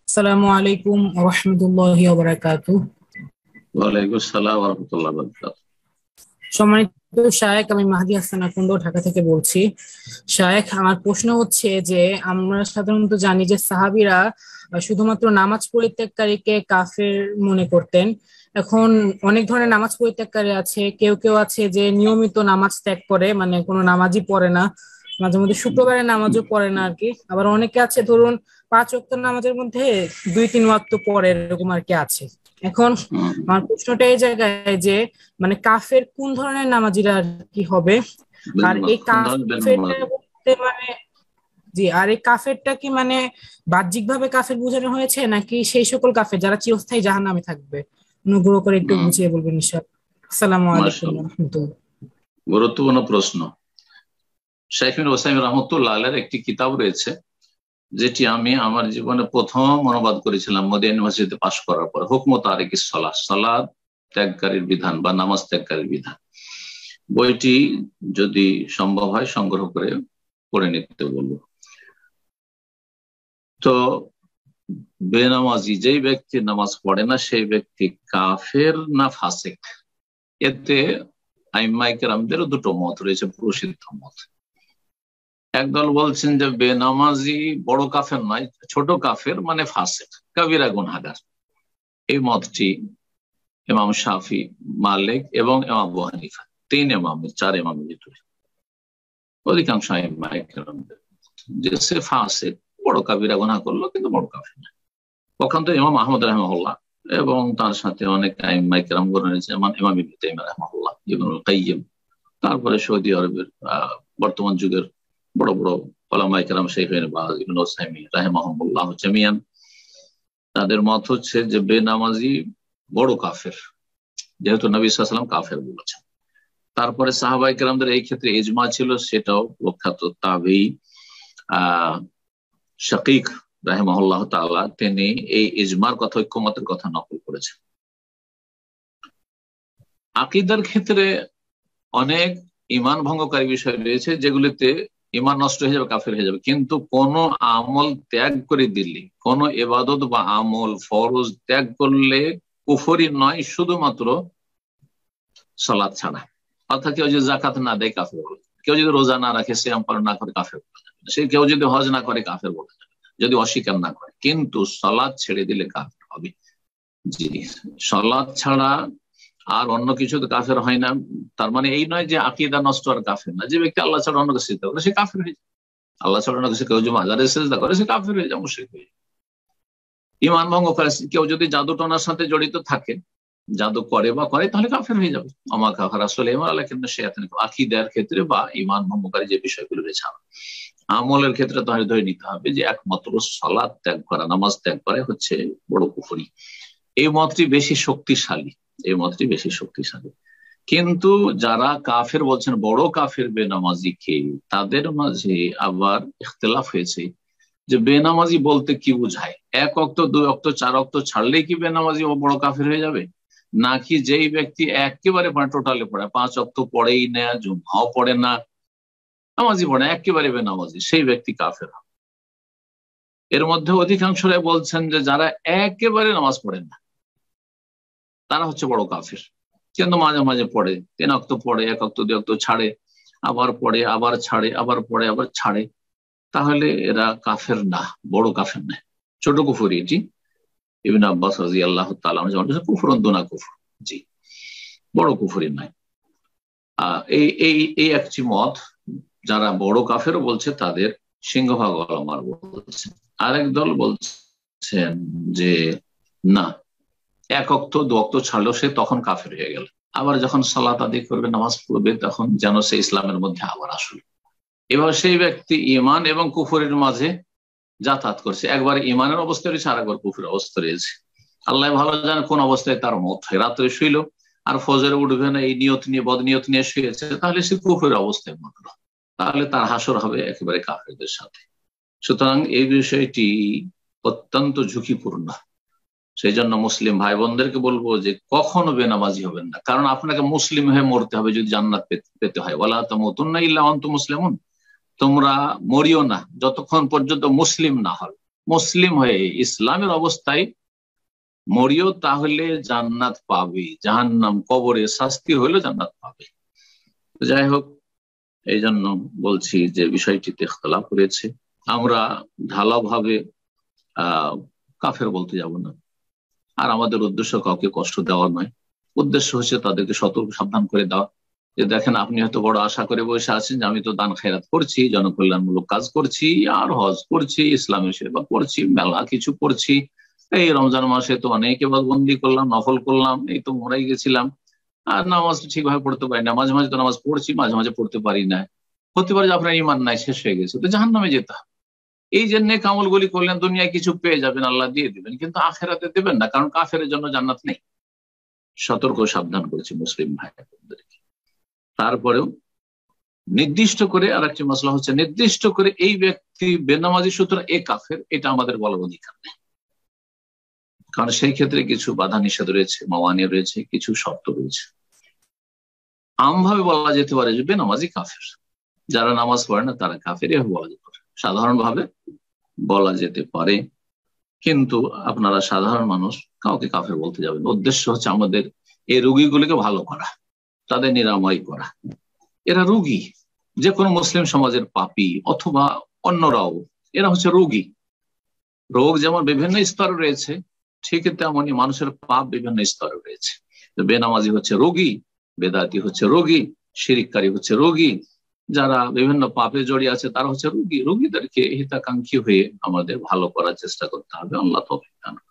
আসসালামু আলাইকুম ওয়া রাহমাতুল্লাহি ওয়া বারাকাতুহু। ওয়ালাইকুম আসসালাম ওয়া রাহমাতুল্লাহি ওয়া বারাকাতুহু। সম্মানিত শায়েখ, আমি মাহদী হাসান আকন্দ ঢাকা থেকে বলছি। শায়েখ, আমার প্রশ্ন হচ্ছে যে আমরা সাধারণত জানি যে সাহাবীরা শুধুমাত্র নামাজ পরিত্যাগকারীকে কাফের মনে করতেন। এখন অনেক ধরনের নামাজ পরিত্যাগকারী আছে, কেউ কেউ আছে যে নিয়মিত নামাজ ত্যাগ করে, মানে কোনো নামাজই পড়ে না, মাঝে মধ্যে শুক্রবারের নামাজও পড়ে না আর কি। আবার অনেকে আছে ধরুন 5 ওয়াক্ত নামাজের মধ্যে 2-3 ওয়াক্ত পড়ে, এরকম আর কি আছে। এখন আমার প্রশ্নটা এই জায়গায় যে মানে কাফের কোন ধরনের নামাজিরা আর কি হবে? আর এই কাফেরটা বলতে মানে জি, আর এই কাফেরটা কি মানে বাহ্যিক ভাবে কাফের বোঝানো হয়েছে, নাকি সেই সকল কাফের যারা চিরস্থায়ী জাহান্নামে থাকবে? অনুগ্রহ করে একটু বুঝিয়ে বলবেন ইনশাআল্লাহ। আসসালামু আলাইকুম ওয়া রাহমাতুল্লাহ। গুরুত্বপূর্ণ প্রশ্ন। শাইখ ইবনে উসাইমিন রাহমাতুল্লাহ আলাইহির একটি কিতাব রয়েছে, যেটি আমি আমার জীবনে প্রথম অনুবাদ করেছিলাম মদিনা ইউনিভার্সিটিতে পাশ করার পর। হুকম তারিকিস সালাহ, সালাত ত্যাগকারীর বিধান বা নামাজ ত্যাগকারীর বিধান। বইটি যদি সম্ভব হয় সংগ্রহ করে পড়ে নিতে বলবো। তো বেনামাজি যেই ব্যক্তি নামাজ পড়ে না সেই ব্যক্তি কাফের না ফাসিক, এতে আইম্মায়ে কেরামদেরও দুটো মত রয়েছে, প্রসিদ্ধ মত। একদল বলছেন যে বেনামাজি বড় কাফের নয়, ছোট কাফের মানে ফাসিক, কাবিরা গুনাহগার। এই মতটি ইমাম শাফি, মালিক এবং ইমাম আবু হানিফা, চার ইমামের ভিতরে অধিকাংশ আইম্মায়ে কেরামদের যে সে ফাসিক, বড় কাবিরা গুনাহ করলো কিন্তু বড় কাফের না। পক্ষান্তরে ইমাম আহমদ রাহিমাহুল্লাহ এবং তার সাথে অনেক আইম্মায়ে কেরাম রয়েছে, ইমাম ইবনে তাইমিয়া রাহিমাহুল্লাহ, ইবনুল কাইয়্যিম, তারপরে সৌদি আরবের বর্তমান যুগের বড় বড় উলামায়ে কেরাম, শাইখ ইবনে বাজ, ইবনে উসাইমিন রাহিমাহুমুল্লাহ জামিয়ান, তাদের মত হচ্ছে যে বেনামাজি বড় কাফের, যেহেতু নবী সাল্লাল্লাহু আলাইহি ওয়াসাল্লাম কাফের বলেছেন। তারপরে সাহাবায়ে কেরামদের এই ক্ষেত্রে ইজমা ছিল, সেটাও প্রখ্যাত তাবেঈ শাকিক রাহিমাহুল্লাহ তাআলা তিনি এই ইজমার কথা, ঐক্যমতের কথা নকল করেছেন। আকীদার ক্ষেত্রে অনেক ঈমান ভঙ্গকারী বিষয় রয়েছে, যেগুলিতে ঈমান নষ্ট হয়ে যাবে, কাফের হয়ে যাবে। কিন্তু কোন আমল ত্যাগ করে দিলে, কোন ইবাদত বা আমল ফরজ ত্যাগ করলে কুফরি নয়, শুধুমাত্র সালাত ছাড়া। অর্থাৎ কেউ যদি যাকাত না দেয় কাফের বলা যাবে, কেউ যদি রোজা না রাখে, সিয়াম পালন না করে কাফের বলা যাবে, সে কেউ যদি হজ না করে কাফের বলা যাবে যদি অস্বীকার না করে। কিন্তু সালাত ছেড়ে দিলে কাফের হবে। জি, সালাত ছাড়া আর অন্য কিছু তো কাফের হয় না। তার মানে এই নয় যে আকীদা নষ্ট আর কাফের না। যে ব্যক্তি আল্লাহ ছাড়া অন্যকে সিজদা করে সে কাফের হয়ে যায়, আল্লাহ ছাড়া অন্য কিছু কেউ যদি মাজারে সিজদা করে সে কাফের হয়ে যায়, মুশরিক হয়ে যায়। ঈমান ভঙ্গ করে কেউ যদি জাদু টনার সাথে জড়িত থাকে, জাদু করে বা করে, তাহলে কাফের হয়ে যাবে। আমা কাফারা সুলাইমান আলাইহিস সালাম। আকীদার ক্ষেত্রে বা ঈমান ভঙ্গকারী যে বিষয়গুলো রয়েছে, আমলের ক্ষেত্রে তাহলে ধরে নিতে হবে যে একমাত্র সালাত ত্যাগ করা, নামাজ ত্যাগ করা হচ্ছে বড় কুফরি। এই মতটি বেশি শক্তিশালী, এই মতটি বেশি শক্তিশালী। কিন্তু যারা কাফের বলছেন, বড় কাফের বেনামাজিকে, তাদের মাঝে আবার ইখতিলাফ হয়েছে যে বেনামাজি বলতে কি বোঝায়। 1 ওয়াক্ত 2 ওয়াক্ত 4 ওয়াক্ত ছাড়লেই কি বেনামাজি ও বড় কাফের হয়ে যাবে, নাকি যেই ব্যক্তি একেবারে টোটালে পড়ে, 5 ওয়াক্ত পড়েই না, জুম্মাও পড়ে না, নামাজি পড়ে একেবারে বেনামাজি, সেই ব্যক্তি কাফের হবে। এর মধ্যে অধিকাংশরাই বলছেন যে যারা একেবারে নামাজ পড়েন না তারা হচ্ছে বড় কাফের, কিন্তু মাঝে মাঝে পড়ে, 3 ওয়াক্ত পড়ে, 1 ওয়াক্ত 2 ওয়াক্ত ছাড়ে, আবার পড়ে, আবার ছাড়ে, আবার পড়ে, আবার ছাড়ে, তাহলে এরা কাফের না, বড় কাফের না, ছোট কুফরি। এটি ইবনে আব্বাস রাদিয়াল্লাহু তাআলা আনহু কুফরুন দুনা কুফর, জি, বড় কুফরি নয়। এই এই এই একটি মত যারা বড় কাফের বলছে তাদের সিংহভাগ উলামার বলছেন। আরেক দল বলছেন যে না, 1 ওয়াক্ত 2 ওয়াক্ত ছাড়লেও সে তখন কাফের হয়ে গেল, আবার যখন সালাত আদায় করবে, নামাজ পড়বে, তখন যেন সে ইসলামের মধ্যে আবার আসলো। এবার সেই ব্যক্তি ঈমান এবং কুফরের মাঝে যাতায়াত করছে, একবার ঈমানের অবস্থায় রয়েছে, আর একবার কুফরের অবস্থা রয়েছে। আল্লাহ ভালো জানেন কোন অবস্থায় তার মত হয়। রাত্রে শুইল আর ফজরে উঠবে না, এই নিয়ত নিয়ে, বদ নিয়ত নিয়ে শুয়েছে, তাহলে সে কুফরের অবস্থায় মরল, তাহলে তার হাসর হবে একেবারে কাফেরদের সাথে। সুতরাং এই বিষয়টি অত্যন্ত ঝুঁকিপূর্ণ। সেই জন্য মুসলিম ভাই বোনদেরকে বলবো যে কখনো বেনামাজি হবেন না, কারণ আপনাকে মুসলিম হয়ে মরতে হবে যদি জান্নাত পেতে হয়। ওয়ালা তামুতুন্না ইল্লা ওয়া আনতুম মুসলিমুন, তোমরা মরিও না যতক্ষণ পর্যন্ত মুসলিম না হবে। মুসলিম হয়ে ইসলামের অবস্থায় মরিও তাহলে জান্নাত পাবে, জাহান্নাম কবরে শাস্তি হইলে জান্নাত পাবে। যাই হোক, এই জন্য বলছি যে বিষয়টিতে ইখতিলাফ করেছে। আমরা ঢালাওভাবে কাফের বলতে যাব না, আর আমাদের উদ্দেশ্য কাউকে কষ্ট দেওয়া নয়। উদ্দেশ্য হচ্ছে তাদেরকে সতর্ক সাবধান করে দেওয়া যে দেখেন, আপনি হয়তো বড় আশা করে বসে আছেন যে আমি তো দান খেরাত করছি, জনকল্যাণমূলক কাজ করছি, আর হজ করছি, ইসলামের সেবা করছি, মেলা কিছু করছি, এই রমজান মাসে তো অনেক ইবাদতবন্দি করলাম, নফল করলাম, এই তো মরাই গেছিলাম, আর নামাজ ঠিকভাবে পড়তে পারি না, মাঝে মাঝে তো নামাজ পড়ছি, মাঝে মাঝে পড়তে পারি না। হতে পারে যে আপনার ঈমান নাই, শেষ হয়ে গেছে, তো জাহান্নামে যেতে হবে। এই যে নেক আমলগুলি করলেন, দুনিয়ায় কিছু পেয়ে যাবেন, আল্লাহ দিয়ে দিবেন, কিন্তু আখেরাতে দেবেন না, কারণ কাফের জন্য জান্নাত নেই। সতর্ক সাবধান করেছি মুসলিম ভাইদেরকে। তারপরেও নির্দিষ্ট করে আর একটি মসলা হচ্ছে, নির্দিষ্ট করে এই ব্যক্তি বেনামাজি সুতরাং এ কাফের, এটা আমাদের বলার অধিকার নেই, কারণ সেই ক্ষেত্রে কিছু বাধা নিষেধ রয়েছে, মাওয়ানি রয়েছে, কিছু শর্ত রয়েছে। আমভাবে বলা যেতে পারে যে বেনামাজি কাফের, যারা নামাজ পড়ে না তারা কাফের, এভাবে বলা যেতে পারে, সাধারণভাবে বলা যেতে পারে। কিন্তু আপনারা সাধারণ মানুষ কাউকে কাফের বলতে যাবেন। উদ্দেশ্য হচ্ছে আমাদের এই রোগীগুলিকে ভালো করা, তাদের নিরাময় করা। এরা রোগী, যে কোনো মুসলিম সমাজের পাপী অথবা অন্যরাও, এরা হচ্ছে রোগী। রোগ যেমন বিভিন্ন স্তর রয়েছে, ঠিক তেমনই মানুষের পাপ বিভিন্ন স্তরে রয়েছে। বেনামাজি হচ্ছে রোগী, বেদাতি হচ্ছে রোগী, শিরিককারী হচ্ছে রোগী, যারা বিভিন্ন পাপে জড়িয়ে আছে তারা হচ্ছে রোগী। রোগীদেরকে হিতাকাঙ্ক্ষী হয়ে আমাদের ভালো করার চেষ্টা করতে হবে। আল্লাহ তৌফিক দান করুন।